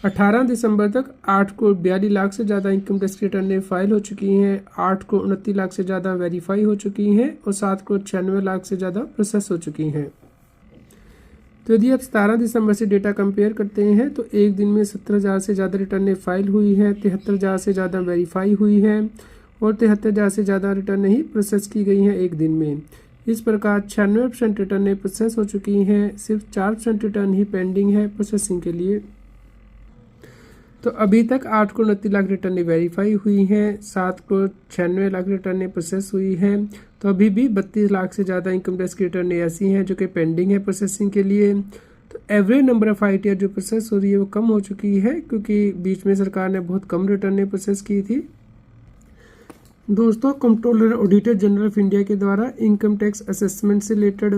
18 दिसंबर तक 8,42,00,000 से ज़्यादा इनकम टैक्स रिटर्नें फाइल हो चुकी हैं, 8,29,00,000 से ज़्यादा वेरीफाई हो चुकी हैं और 7,96,00,000 से ज़्यादा प्रोसेस हो चुकी हैं। तो यदि आप 17 दिसंबर से डेटा कंपेयर करते हैं तो एक दिन में 17,000 से ज़्यादा रिटर्नें फाइल हुई हैं, 73,000 से ज़्यादा वेरीफाई हुई हैं और 73,000 से ज़्यादा रिटर्न ही प्रोसेस की गई हैं एक दिन में। इस प्रकार 96% रिटर्नें प्रोसेस हो चुकी हैं, सिर्फ 4% रिटर्न ही पेंडिंग है प्रोसेसिंग के लिए। तो अभी तक 8,29,00,000 रिटर्नें वेरीफाई हुई हैं, 7,96,00,000 रिटर्नें प्रोसेस हुई हैं। तो अभी भी 32 लाख से ज़्यादा इनकम टैक्स की रिटर्नें ऐसी हैं जो कि पेंडिंग है प्रोसेसिंग के लिए। तो एवरेज नंबर ऑफ ITR जो प्रोसेस हो रही है वो कम हो चुकी है, क्योंकि बीच में सरकार ने बहुत कम रिटर्नें प्रोसेस की थी। दोस्तों, controller auditor general of India के द्वारा इनकम टैक्स असेसमेंट से रिलेटेड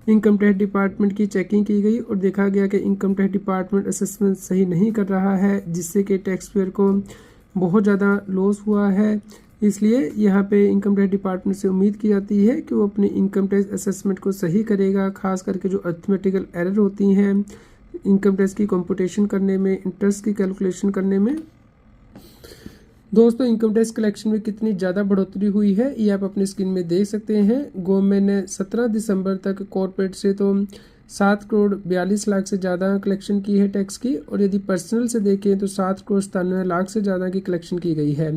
इनकम टैक्स डिपार्टमेंट की चेकिंग की गई और देखा गया कि इनकम टैक्स डिपार्टमेंट असेसमेंट सही नहीं कर रहा है, जिससे कि टैक्स पेयर को बहुत ज़्यादा लॉस हुआ है। इसलिए यहाँ पे इनकम टैक्स डिपार्टमेंट से उम्मीद की जाती है कि वो अपनी इनकम टैक्स असेसमेंट को सही करेगा, खास करके जो अर्थमेटिकल एरर होती हैं इनकम टैक्स की कंप्यूटेशन करने में, इंटरेस्ट की कैलकुलेशन करने में। दोस्तों, इनकम टैक्स कलेक्शन में कितनी ज़्यादा बढ़ोतरी हुई है ये आप अपनी स्क्रीन में देख सकते हैं। गवर्नमेंट ने 17 दिसंबर तक कॉर्पोरेट से तो 7,42,00,000 से ज़्यादा कलेक्शन की है टैक्स की, और यदि पर्सनल से देखें तो 7,97,00,000 से ज़्यादा की कलेक्शन की गई है।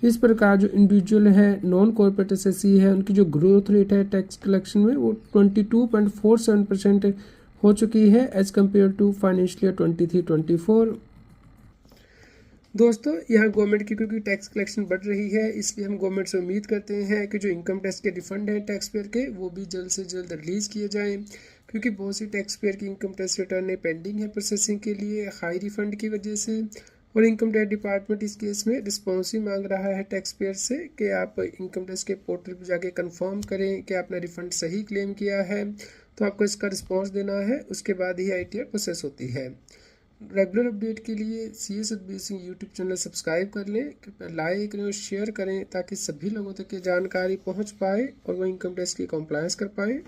इस प्रकार जो इंडिविजुअल है, नॉन कॉर्पोरेट एसएससी है, उनकी जो ग्रोथ रेट है टैक्स कलेक्शन में वो 22.47% हो चुकी है as compared to financial year 23-24। दोस्तों, यहाँ गवर्नमेंट की क्योंकि टैक्स कलेक्शन बढ़ रही है, इसलिए हम गवर्नमेंट से उम्मीद करते हैं कि जो इनकम टैक्स के रिफंड हैं टैक्स पेयर के, वो भी जल्द से जल्द रिलीज़ किए जाएं, क्योंकि बहुत सी टैक्स पेयर की इनकम टैक्स रिटर्न पेंडिंग है प्रोसेसिंग के लिए हाई रिफंड की वजह से। और इनकम टैक्स डिपार्टमेंट इस केस में रिस्पॉन्स ही मांग रहा है टैक्स पेयर से कि आप इनकम टैक्स के पोर्टल पर जाके कंफर्म करें कि आपने रिफंड सही क्लेम किया है, तो आपको इसका रिस्पॉन्स देना है, उसके बाद ही ITR प्रोसेस होती है। रेगुलर अपडेट के लिए CS Satbir Singh YouTube channel subscribe कर लें, लाइक करें और शेयर करें ताकि सभी लोगों तक ये जानकारी पहुंच पाए और वो इनकम टैक्स की कंप्लायंस कर पाए।